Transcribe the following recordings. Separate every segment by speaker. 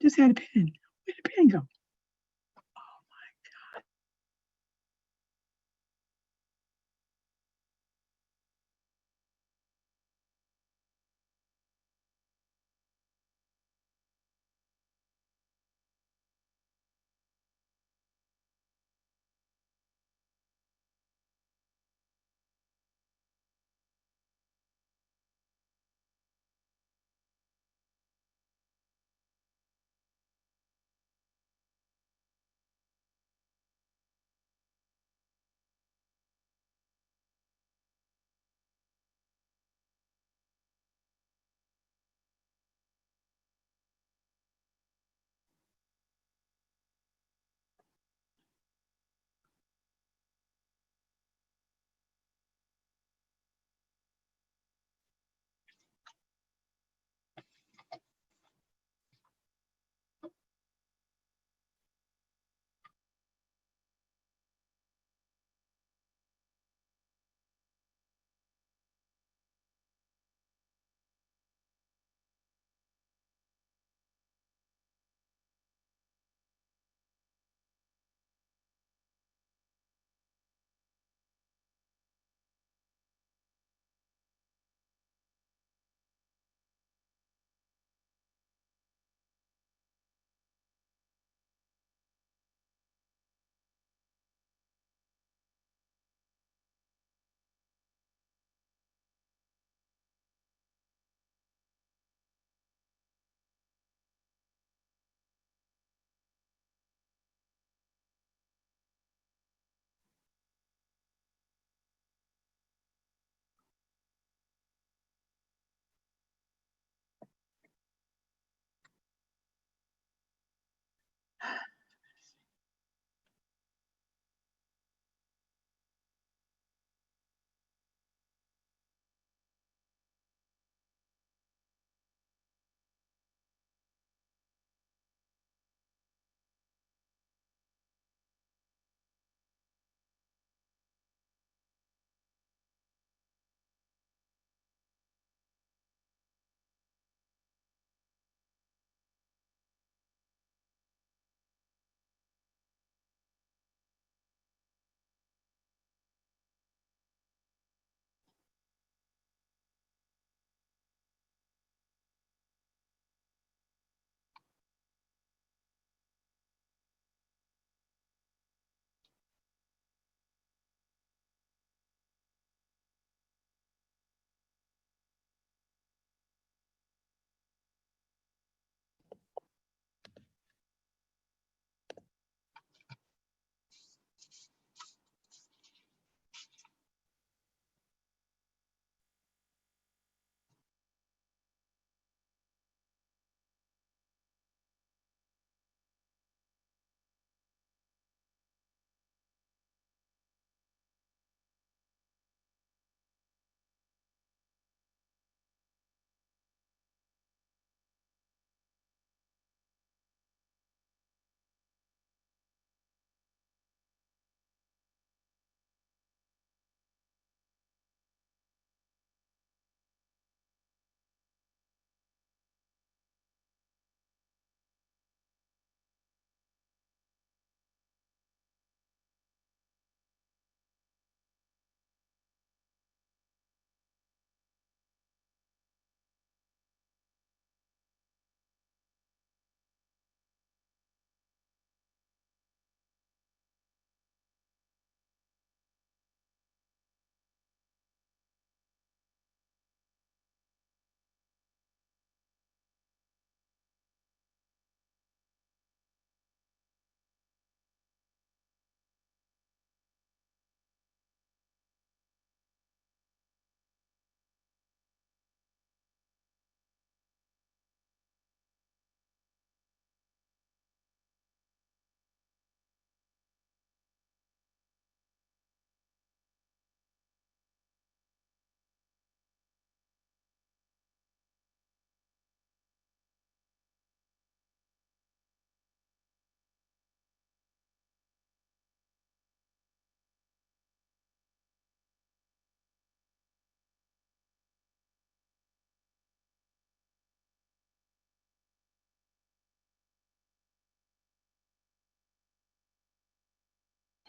Speaker 1: Just had a pen. Where'd the pen go?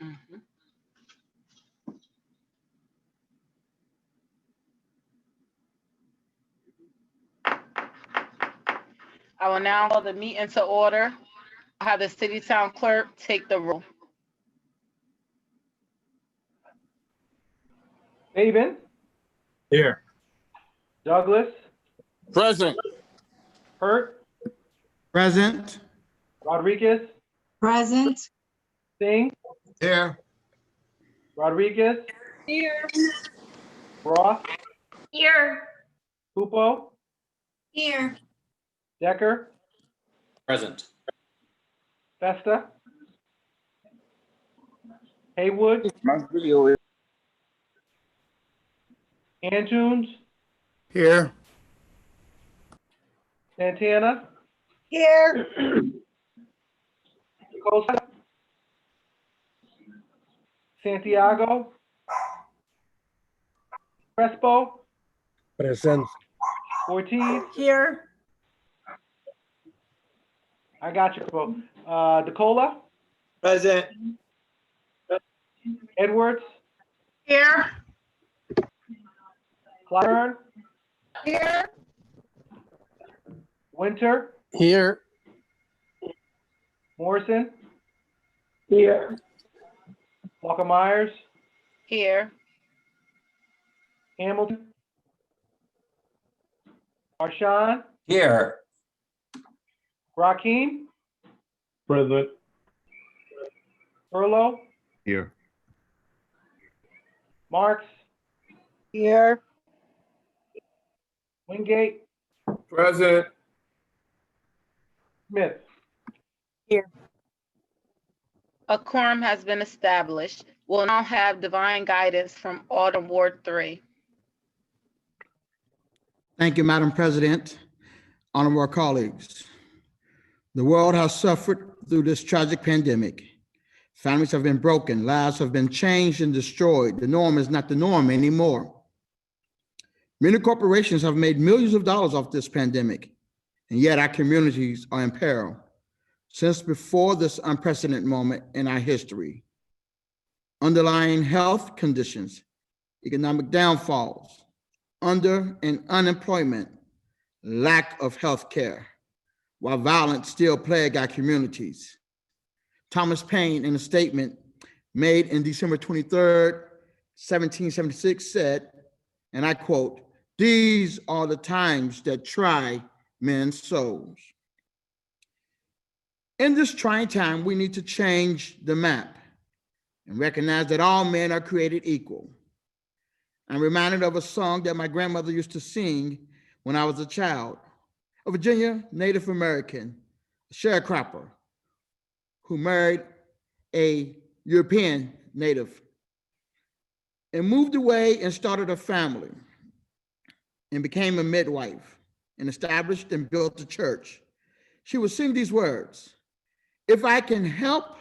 Speaker 2: Mhm. I will now call the meeting to order. I'll have the city town clerk take the roll.
Speaker 3: Maven,
Speaker 4: Here.
Speaker 3: Douglas,
Speaker 4: Present.
Speaker 3: Hurt,
Speaker 4: Present.
Speaker 3: Rodriguez,
Speaker 5: Present.
Speaker 3: Singh,
Speaker 4: Here.
Speaker 3: Rodriguez,
Speaker 5: Here.
Speaker 3: Ross,
Speaker 5: Here.
Speaker 3: Pupo,
Speaker 5: Here.
Speaker 3: Decker,
Speaker 6: Present.
Speaker 3: Festa, Haywood,
Speaker 4: My video is
Speaker 3: Antunes,
Speaker 4: here.
Speaker 3: Santana,
Speaker 5: Here.
Speaker 3: Costa, Santiago, Crespo,
Speaker 4: Present.
Speaker 3: Ortiz,
Speaker 5: Here.
Speaker 3: I got you, Crespo. DeCola,
Speaker 6: Present.
Speaker 3: Edwards,
Speaker 5: Here.
Speaker 3: Clyburn,
Speaker 5: Here.
Speaker 3: Winter,
Speaker 4: Here.
Speaker 3: Morrison,
Speaker 5: Here.
Speaker 3: Walker Myers,
Speaker 2: Here.
Speaker 3: Hamilton, Marshawn,
Speaker 6: Here.
Speaker 3: Rakeem,
Speaker 4: Present.
Speaker 3: Furlow,
Speaker 4: Here.
Speaker 3: Marks,
Speaker 5: Here.
Speaker 3: Wingate,
Speaker 4: Present.
Speaker 3: Smith.
Speaker 2: A quorum has been established. We'll now have divine guidance from Alderman Ward 3.
Speaker 7: Thank you, Madam President. Honorable colleagues. The world has suffered through this tragic pandemic. Families have been broken, lives have been changed and destroyed. The norm is not the norm anymore. Many corporations have made millions of dollars off this pandemic, and yet our communities are in peril. Since before this unprecedented moment in our history, underlying health conditions, economic downfalls, under and unemployment, lack of health care, while violence still plague our communities. Thomas Paine, in a statement made in December 23rd, 1776, said, and I quote, "These are the times that try men's souls." In this trying time, we need to change the map and recognize that all men are created equal. I'm reminded of a song that my grandmother used to sing when I was a child, a Virginia Native American, a sharecropper, who married a European native and moved away and started a family and became a midwife and established and built a church. She would sing these words: "If I can help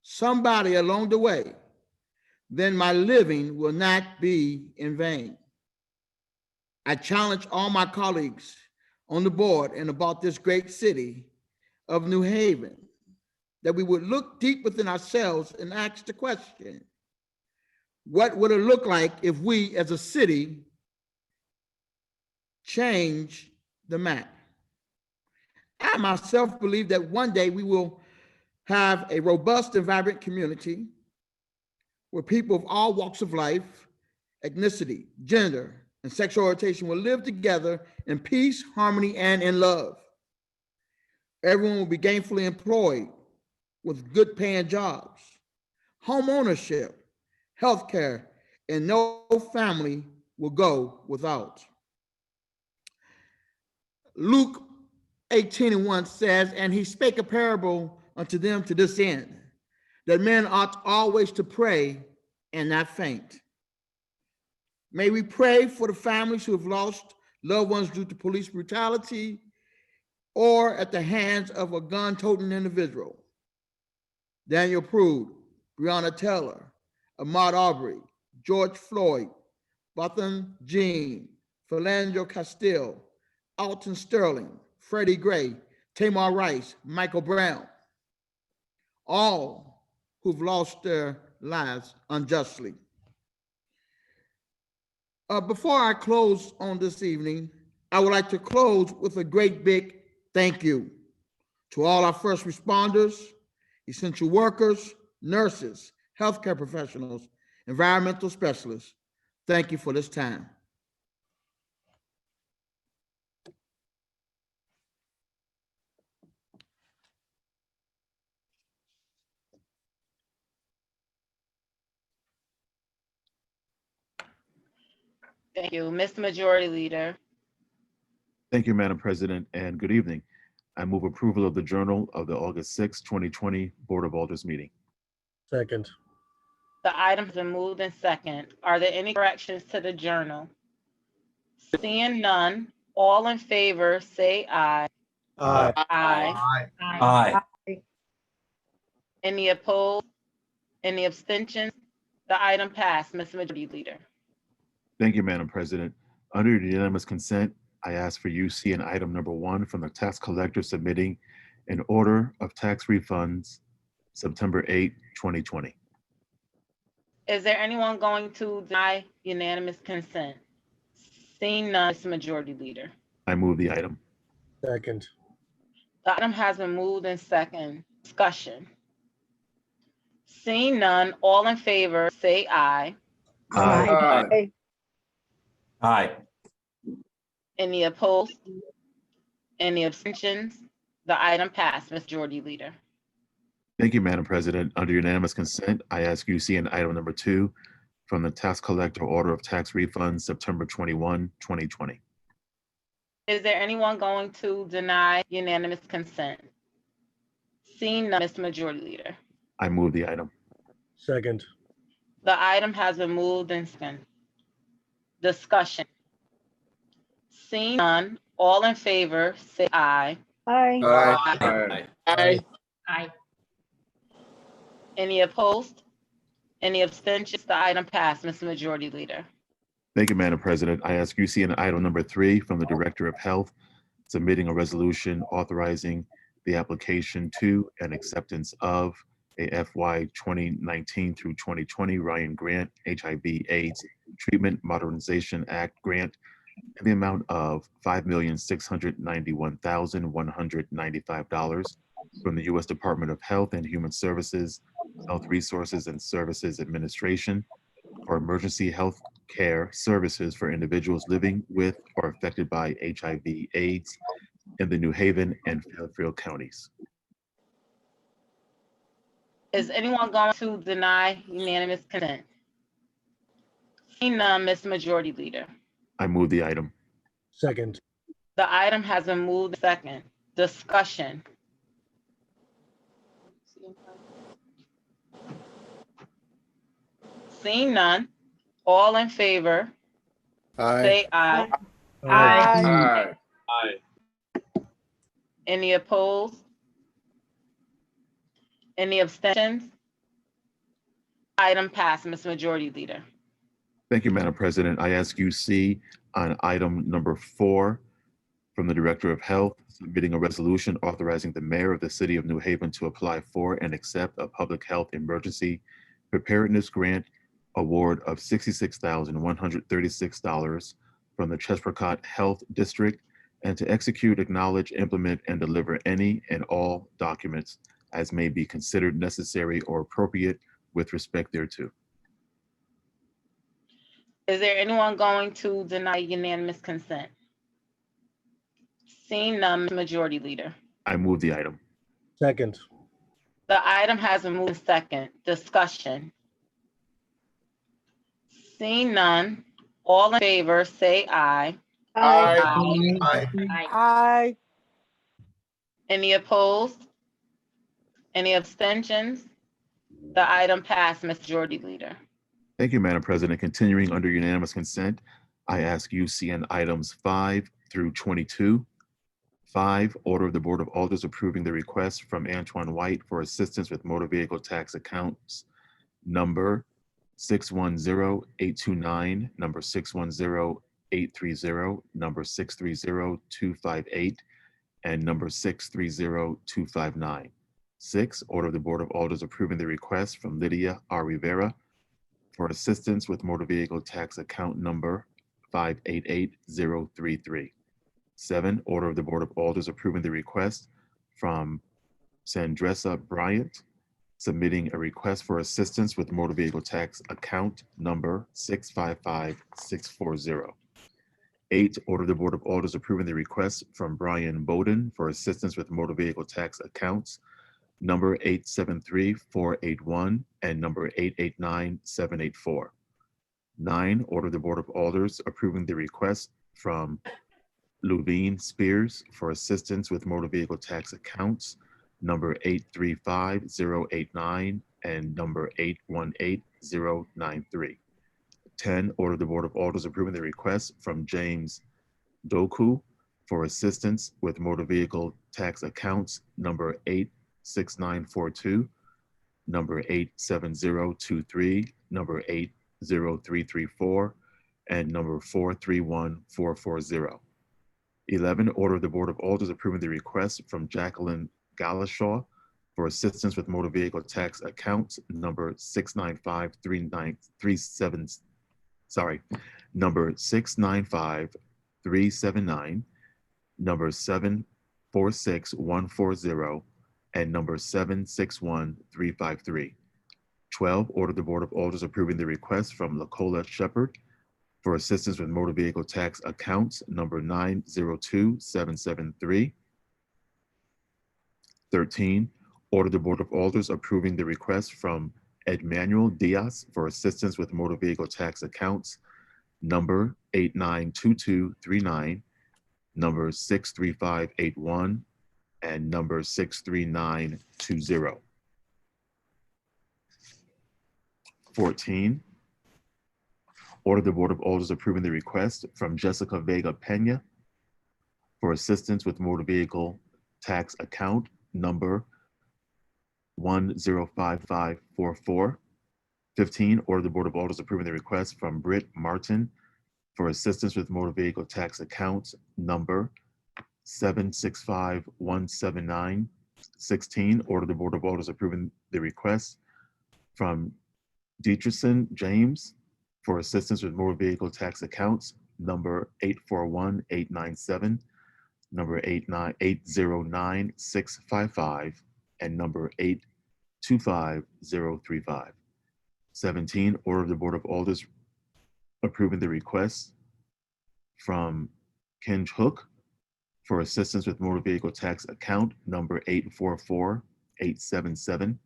Speaker 7: somebody along the way, then my living will not be in vain." I challenge all my colleagues on the board and about this great city of New Haven that we would look deep within ourselves and ask the question, what would it look like if we as a city change the map? I myself believe that one day we will have a robust and vibrant community where people of all walks of life, ethnicity, gender, and sexual orientation will live together in peace, harmony, and in love. Everyone will be gainfully employed with good paying jobs, home ownership, healthcare, and no family will go without. Luke 18:1 says, "And he spake a parable unto them to this end, that men ought always to pray and not faint." May we pray for the families who have lost loved ones due to police brutality or at the hands of a gun-toting individual. Daniel Prude, Breonna Taylor, Ahmaud Arbery, George Floyd, Botham Jean, Philando Castile, Alton Sterling, Freddie Gray, Tamar Rice, Michael Brown, all who've lost their lives unjustly. Before I close on this evening, I would like to close with a great big thank you to all our first responders, essential workers, nurses, healthcare professionals, environmental specialists. Thank you for this time.
Speaker 2: Thank you. Mr. Majority Leader.
Speaker 8: Thank you, Madam President, and good evening. I move approval of the Journal of the August 6, 2020 Board of Alders meeting.
Speaker 4: Second.
Speaker 2: The item's been moved in second. Are there any corrections to the journal? Seeing none, all in favor, say aye.
Speaker 6: Aye.
Speaker 2: Aye.
Speaker 6: Aye.
Speaker 2: Any opposed? Any abstentions? The item passed. Mr. Majority Leader.
Speaker 8: Thank you, Madam President. Under unanimous consent, I ask for UC in item number 1 from the tax collector submitting an order of tax refunds September 8, 2020.
Speaker 2: Is there anyone going to deny unanimous consent? Seeing none, Mr. Majority Leader.
Speaker 8: I move the item.
Speaker 4: Second.
Speaker 2: The item has been moved in second. Discussion. Seeing none, all in favor, say aye.
Speaker 6: Aye. Aye.
Speaker 2: Any opposed? Any abstentions? The item passed. Majority Leader.
Speaker 8: Thank you, Madam President. Under unanimous consent, I ask UC in item number 2 from the tax collector order of tax refunds September 21, 2020.
Speaker 2: Is there anyone going to deny unanimous consent? Seeing none, Mr. Majority Leader.
Speaker 8: I move the item.
Speaker 4: Second.
Speaker 2: The item has been moved and seconded. Discussion. Seeing none, all in favor, say aye.
Speaker 5: Aye.
Speaker 6: Aye.
Speaker 5: Aye.
Speaker 2: Any opposed? Any abstentions? The item passed, Mr. Majority Leader.
Speaker 8: Thank you, Madam President. I ask UC in item number 3 from the Director of Health submitting a resolution authorizing the application to and acceptance of a FY 2019 through 2020 Ryan Grant HIV/AIDS Treatment Modernization Act grant in the amount of $5,691,195 from the U.S. Department of Health and Human Services, Health Resources and Services Administration for emergency health care services for individuals living with or affected by HIV/AIDS in the New Haven and Fairfield counties.
Speaker 2: Is anyone going to deny unanimous consent? Seeing none, Mr. Majority Leader.
Speaker 8: I move the item.
Speaker 4: Second.
Speaker 2: The item has been moved second. Discussion. Seeing none, all in favor, say aye.
Speaker 5: Aye.
Speaker 2: Any opposed? Any abstentions? Item passed, Mr. Majority Leader.
Speaker 8: Thank you, Madam President. I ask UC on item number 4 from the Director of Health submitting a resolution authorizing the mayor of the city of New Haven to apply for and accept a public health emergency preparedness grant award of $66,136 from the Chesprocott Health District and to execute, acknowledge, implement, and deliver any and all documents as may be considered necessary or appropriate with respect thereto.
Speaker 2: Is there anyone going to deny unanimous consent? Seeing none, Mr. Majority Leader.
Speaker 8: I move the item.
Speaker 4: Second.
Speaker 2: The item has been moved second. Discussion. Seeing none, all in favor, say aye.
Speaker 5: Aye.
Speaker 2: Any opposed? Any abstentions? The item passed, Mr. Majority Leader.
Speaker 8: Thank you, Madam President. Continuing under unanimous consent, I ask UCN items 5 through 22. 5, order of the Board of Alders approving the request from Antoine White for assistance with motor vehicle tax accounts number 610-829, number 610-830, number 630-258, and number 630-259. 6, order of the Board of Alders approving the request from Lydia R. Rivera for assistance with motor vehicle tax account number 588033. 7, order of the Board of Alders approving the request from Sandressa Bryant, submitting a request for assistance with motor vehicle tax account number 655640. 8, order the Board of Alders approving the request from Brian Bowden for assistance with motor vehicle tax accounts number 873481 and number 889784. 9, order the Board of Alders approving the request from Luvine Spears for assistance with motor vehicle tax accounts number 835089 and number 818093. 10, order the Board of Alders approving the request from James Doku for assistance with motor vehicle tax accounts number 86942, number 87023, number 80334, and number 431440. 11, order of the Board of Alders approving the request from Jacqueline Galashaw for assistance with motor vehicle tax accounts number 6953937, number 695379, number 746140, and number 761353. 12, order the Board of Alders approving the request from Lacola Shepherd for assistance with motor vehicle tax accounts number 902773. 13, order the Board of Alders approving the request from Edmanuel Diaz for assistance with motor vehicle tax accounts number 892239, number 63581, and number 63920. 14, order the Board of Alders approving the request from Jessica Vega Pena for assistance with motor vehicle tax account number 105544. 15, order the Board of Alders approving the request from Britt Martin for assistance with motor vehicle tax accounts number 765179. 16, order the Board of Alders approving the request from Dietrichson James for assistance with motor vehicle tax accounts number 841897, number 809655, and number 825035. 17, order of the Board of Alders approving the request from Kenj Hook for assistance with motor vehicle tax account number 844877.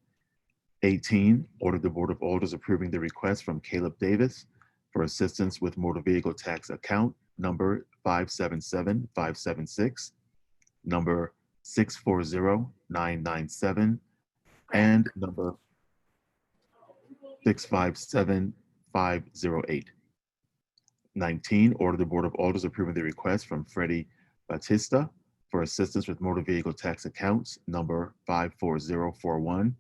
Speaker 8: 18, order the Board of Alders approving the request from Caleb Davis for assistance with motor vehicle tax account number 577576, number 640997, and number 657508. 19, order the Board of Alders approving the request from Freddie Batista for assistance with motor vehicle tax accounts number 54041,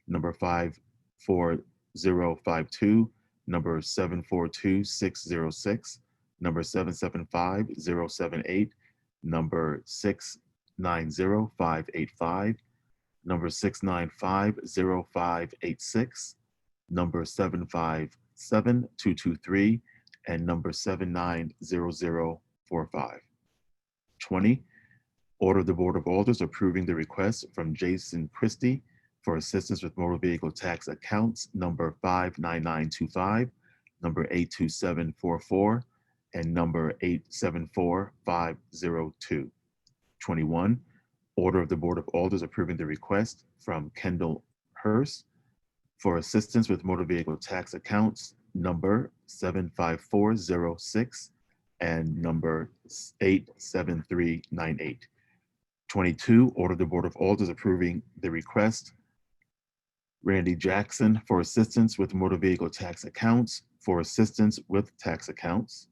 Speaker 8: number 54052, number 742606, number 775078, number 690585, number 6950586, number 757223, and number 790045. 20, order the Board of Alders approving the request from Jason Christie for assistance with motor vehicle tax accounts number 59925, number 82744, and number 874502. 21, order of the Board of Alders approving the request from Kendall Hurst for assistance with motor vehicle tax accounts number 75406 and number 87398. 22, order the Board of Alders approving the request Randy Jackson for assistance with motor vehicle tax accounts for assistance with tax accounts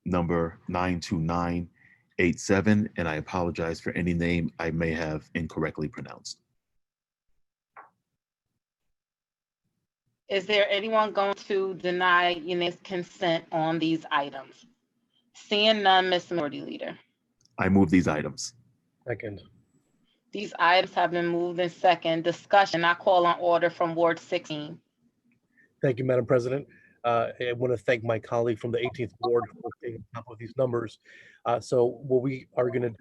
Speaker 8: number 92987, and I apologize for any name I may have incorrectly pronounced.
Speaker 2: Is there anyone going to deny unanimous consent on these items? Seeing none, Ms. Minority Leader.
Speaker 8: I move these items.
Speaker 4: Second.
Speaker 2: These items have been moved in second. Discussion, I call on order from Ward 16.
Speaker 4: Thank you, Madam President. I want to thank my colleague from the 18th Ward for staying on top of these numbers. So what we are going to do,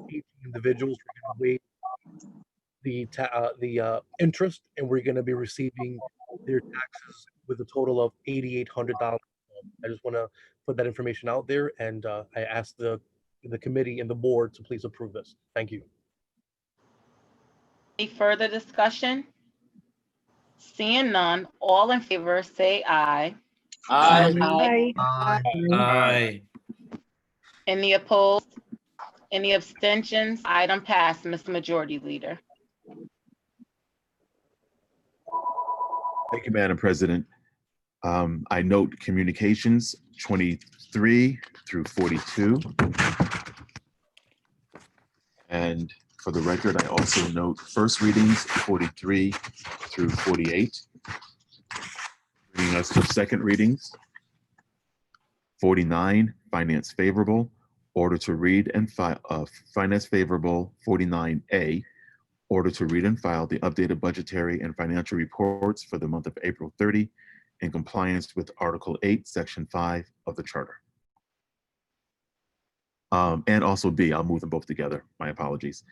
Speaker 4: 18 individuals, we're going to waive the interest, and we're going to be receiving their taxes with a total of $8,800. I just want to put that information out there, and I ask the committee and the board to please approve this. Thank you.
Speaker 2: Any further discussion? Seeing none, all in favor say aye.
Speaker 5: Aye.
Speaker 6: Aye.
Speaker 2: Any opposed? Any abstentions? Item passed, Mr. Majority Leader.
Speaker 8: Thank you, Madam President. I note communications 23 through 42. And for the record, I also note first readings 43 through 48. Bringing us to second readings. 49, finance favorable. Order to read and file, finance favorable 49A. Order to read and file the updated budgetary and financial reports for the month of April 30 in compliance with Article 8, Section 5 of the Charter. And also B, I'll move them both together. My apologies.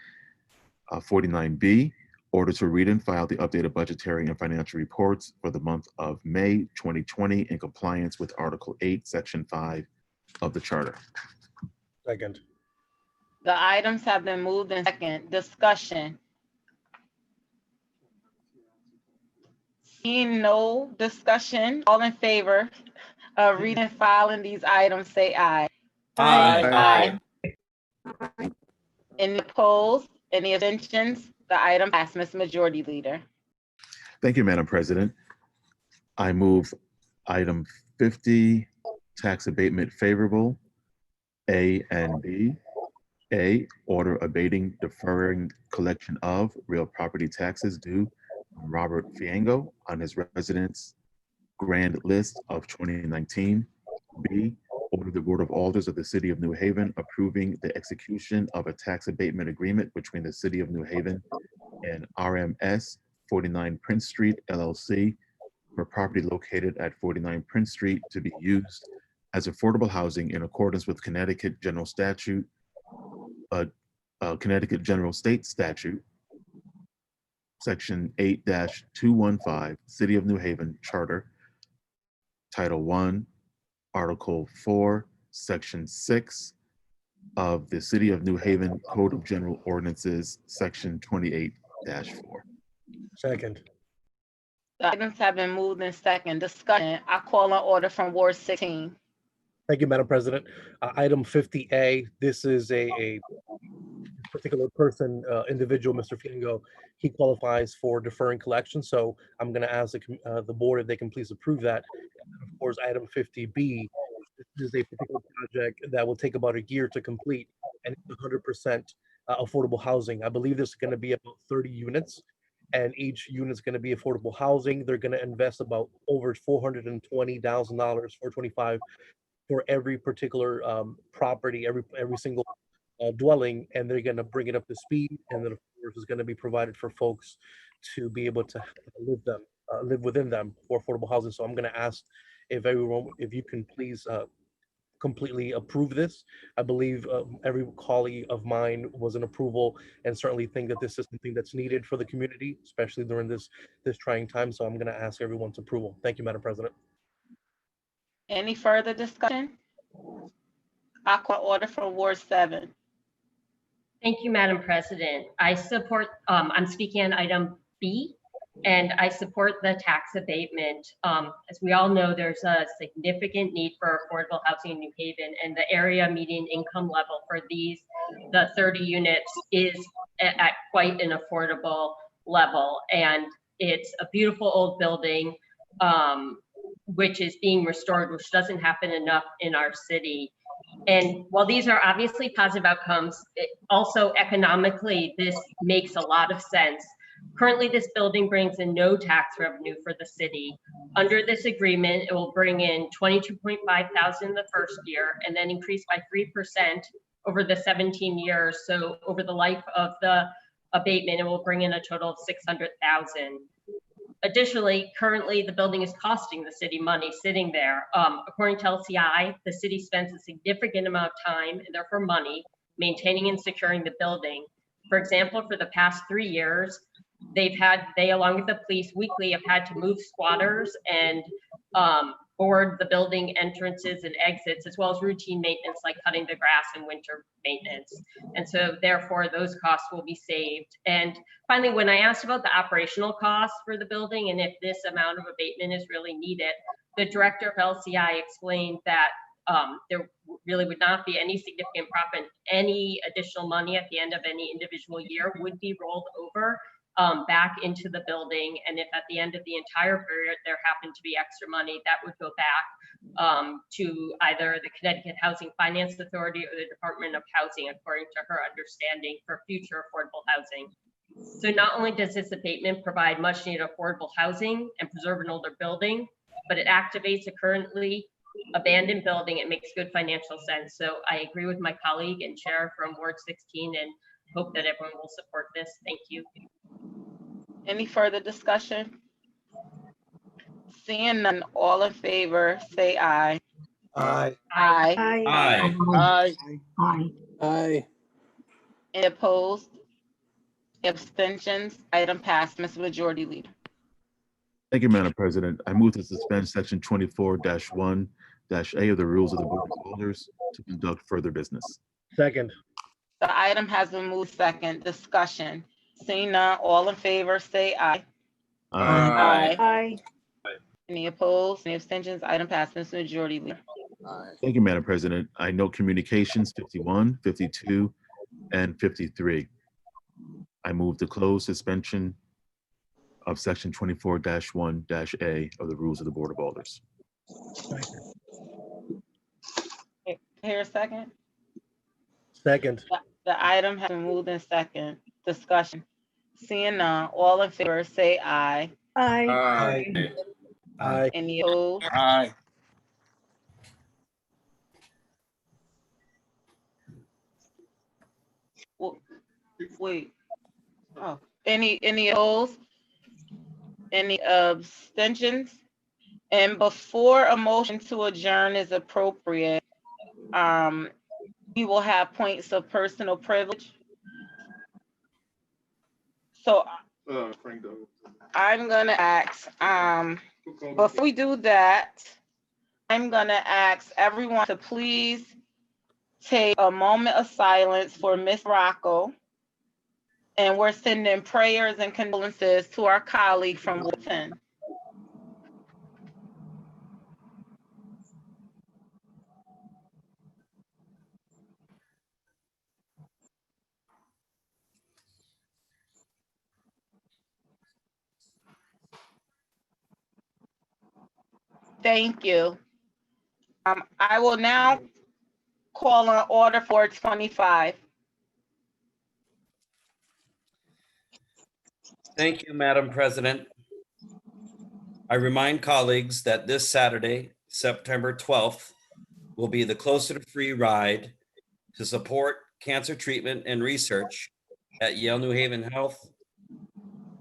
Speaker 8: 49B, order to read and file the updated budgetary and financial reports for the month of May 2020 in compliance with Article 8, Section 5 of the Charter.
Speaker 4: Second.
Speaker 2: The items have been moved in second. Discussion. Seeing no discussion, all in favor of reading and filing these items say aye.
Speaker 6: Aye.
Speaker 2: Any opposed? Any abstentions? The item passed, Mr. Majority Leader.
Speaker 8: Thank you, Madam President. I move item 50, tax abatement favorable, A and B. A, order abating, deferring collection of real property taxes due from Robert Fiango on his residence grand list of 2019. B, order the Board of Alders of the City of New Haven approving the execution of a tax abatement agreement between the City of New Haven and RMS 49 Prince Street LLC for property located at 49 Prince Street to be used as affordable housing in accordance with Connecticut General Statute, Connecticut General State Statute, Section 8-215, City of New Haven Charter, Title 1, Article 4, Section 6 of the City of New Haven Code of General Ordinances, Section 28-4.
Speaker 4: Second.
Speaker 2: The items have been moved in second. Discussion. I call on order from Ward 16.
Speaker 4: Thank you, Madam President. Item 50A, this is a particular person, individual, Mr. Fiango. He qualifies for deferring collection, so I'm going to ask the board if they can please approve that. And of course, item 50B, this is a particular project that will take about a year to complete, and it's 100% affordable housing. I believe this is going to be about 30 units, and each unit is going to be affordable housing. They're going to invest about over $420,000, $425,000 for every particular property, every single dwelling, and they're going to bring it up to speed, and then of course is going to be provided for folks to be able to live within them for affordable housing. So I'm going to ask if you can please completely approve this. I believe every colleague of mine was in approval, and certainly think that this is something that's needed for the community, especially during this trying time. So I'm going to ask everyone's approval. Thank you, Madam President.
Speaker 2: Any further discussion? I call order from Ward 7.
Speaker 9: Thank you, Madam President. I support, I'm speaking on item B, and I support the tax abatement. As we all know, there's a significant need for affordable housing in New Haven, and the area median income level for the 30 units is at quite an affordable level. And it's a beautiful old building, which is being restored, which doesn't happen enough in our city. And while these are obviously positive outcomes, also economically, this makes a lot of sense. Currently, this building brings in no tax revenue for the city. Under this agreement, it will bring in $22,500 the first year and then increase by 3% over the 17 years. So over the life of the abatement, and will bring in a total of $600,000. Additionally, currently the building is costing the city money sitting there. According to LCI, the city spends a significant amount of time and therefore money maintaining and securing the building. For example, for the past 3 years, they along with the police weekly have had to move squatters and board the building entrances and exits, as well as routine maintenance like cutting the grass and winter maintenance. And so therefore those costs will be saved. And finally, when I asked about the operational costs for the building and if this amount of abatement is really needed, the director of LCI explained that there really would not be any significant profit. Any additional money at the end of any individual year would be rolled over back into the building. And if at the end of the entire period there happened to be extra money, that would go back to either the Connecticut Housing Finance Authority or the Department of Housing, according to her understanding, for future affordable housing. So not only does this abatement provide much needed affordable housing and preserve an older building, but it activates a currently abandoned building. It makes good financial sense. So I agree with my colleague and chair from Ward 16 and hope that everyone will support this. Thank you.
Speaker 2: Any further discussion? Seeing none, all in favor, say aye.
Speaker 6: Aye.
Speaker 2: Aye.
Speaker 6: Aye.
Speaker 5: Aye.
Speaker 1: Aye.
Speaker 6: Aye.
Speaker 2: Any opposed? Abstentions? Item passed. Mr. Majority Leader.
Speaker 8: Thank you, Madam President. I move to suspend section 24-1-A of the rules of the Board of Alders to conduct further business.
Speaker 4: Second.
Speaker 2: The item has been moved second. Discussion. Seeing none, all in favor, say aye.
Speaker 8: Aye.
Speaker 2: Aye. Any opposed? Any abstentions? Item passed. Mr. Majority Leader.
Speaker 8: Thank you, Madam President. I note communications 51, 52, and 53. I move to close suspension of section 24-1-A of the rules of the Board of Alders.
Speaker 2: Here a second.
Speaker 4: Second.
Speaker 2: The item has been moved in second. Discussion. Seeing none, all in favor, say aye.
Speaker 6: Aye.
Speaker 4: Aye.
Speaker 2: Any opposed?
Speaker 5: Aye.
Speaker 2: Wait. Oh, any opposed? Any abstentions? And before a motion to adjourn is appropriate, we will have points of personal privilege. So I'm gonna ask, before we do that, I'm gonna ask everyone to please take a moment of silence for Miss Rocco. And we're sending prayers and condolences to our colleague from Ward 10. Thank you. I will now call on order for 25.
Speaker 6: Thank you, Madam President. I remind colleagues that this Saturday, September 12th, will be the Closer to Free ride to support cancer treatment and research at Yale New Haven Health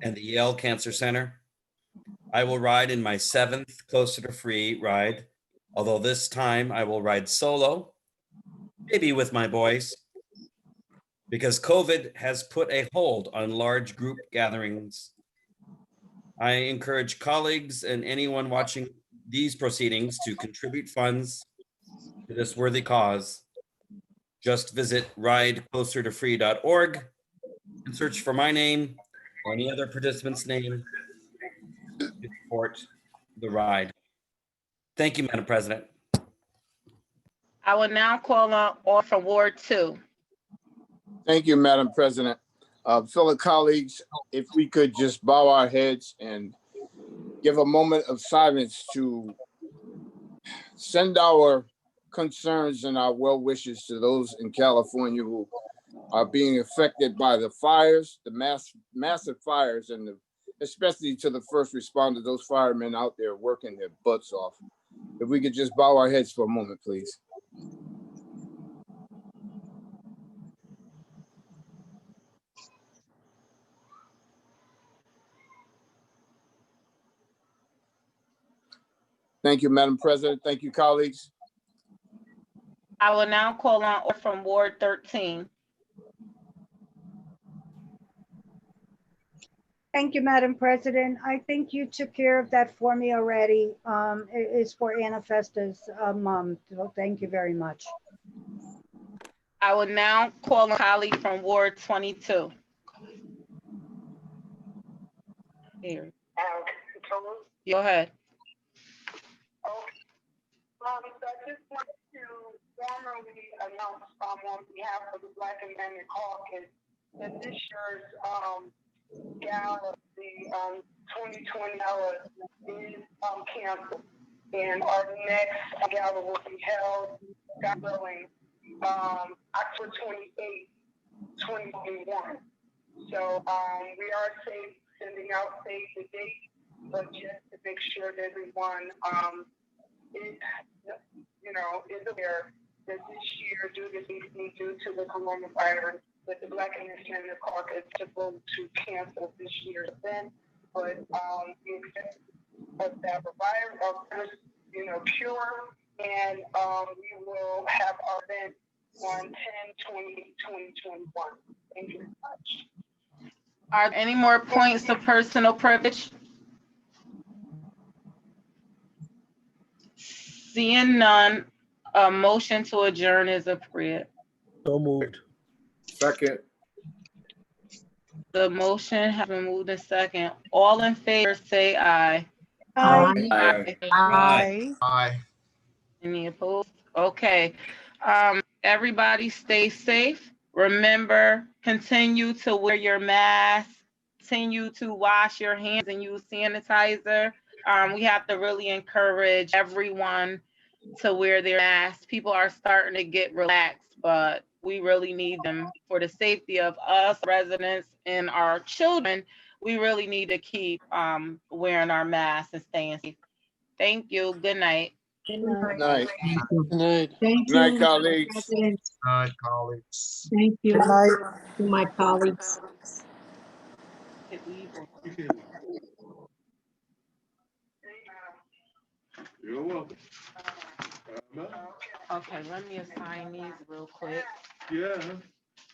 Speaker 6: and the Yale Cancer Center. I will ride in my 7th Closer to Free ride, although this time I will ride solo, maybe with my boys, because COVID has put a hold on large group gatherings. I encourage colleagues and anyone watching these proceedings to contribute funds to this worthy cause. Just visit rideclosertofree.org and search for my name or any other participant's name to support the ride. Thank you, Madam President.
Speaker 2: I will now call on order from Ward 2.
Speaker 5: Thank you, Madam President. Fellow colleagues, if we could just bow our heads and give a moment of silence to send our concerns and our well wishes to those in California who are being affected by the fires, the massive fires, and especially to the first responders, those firemen out there working their butts off. If we could just bow our heads for a moment, please. Thank you, Madam President. Thank you, colleagues.
Speaker 2: I will now call on order from Ward 13.
Speaker 10: Thank you, Madam President. I think you took care of that for me already. It is for Anna Festa's mom. So thank you very much.
Speaker 2: I will now call on a colleague from Ward 22. Here. Go ahead.
Speaker 11: I just want to formally announce on behalf of the Black Amendment Caucus that this year's gala, the 2020 gala, is canceled, and our next gala will be held, God willing, October 28th, 2021. So we are sending out save the date, but just to make sure that everyone is aware that this year, due to the coronavirus, that the Black Amendment Caucus is supposed to cancel this year's event, but we expect that the virus, cure, and we will have our event on 10/20/2021. Thank you very much.
Speaker 2: Are there any more points of personal privilege? Seeing none, a motion to adjourn is appropriate.
Speaker 4: So moved.
Speaker 5: Second.
Speaker 2: The motion has been moved in second. All in favor, say aye.
Speaker 10: Aye.
Speaker 6: Aye.
Speaker 2: Any opposed? Okay. Everybody stay safe. Remember, continue to wear your mask, continue to wash your hands and use sanitizer. We have to really encourage everyone to wear their masks. People are starting to get relaxed, but we really need them for the safety of us residents and our children. We really need to keep wearing our masks and staying safe. Thank you. Good night.
Speaker 10: Good night.
Speaker 5: Good night.
Speaker 1: Good night. Thank
Speaker 5: Good night,
Speaker 1: you,
Speaker 5: colleagues.
Speaker 1: President.
Speaker 6: Aye, colleagues.
Speaker 1: Thank you to my colleagues.
Speaker 12: You're welcome.
Speaker 2: Okay, let me assign these real quick.
Speaker 12: Yeah.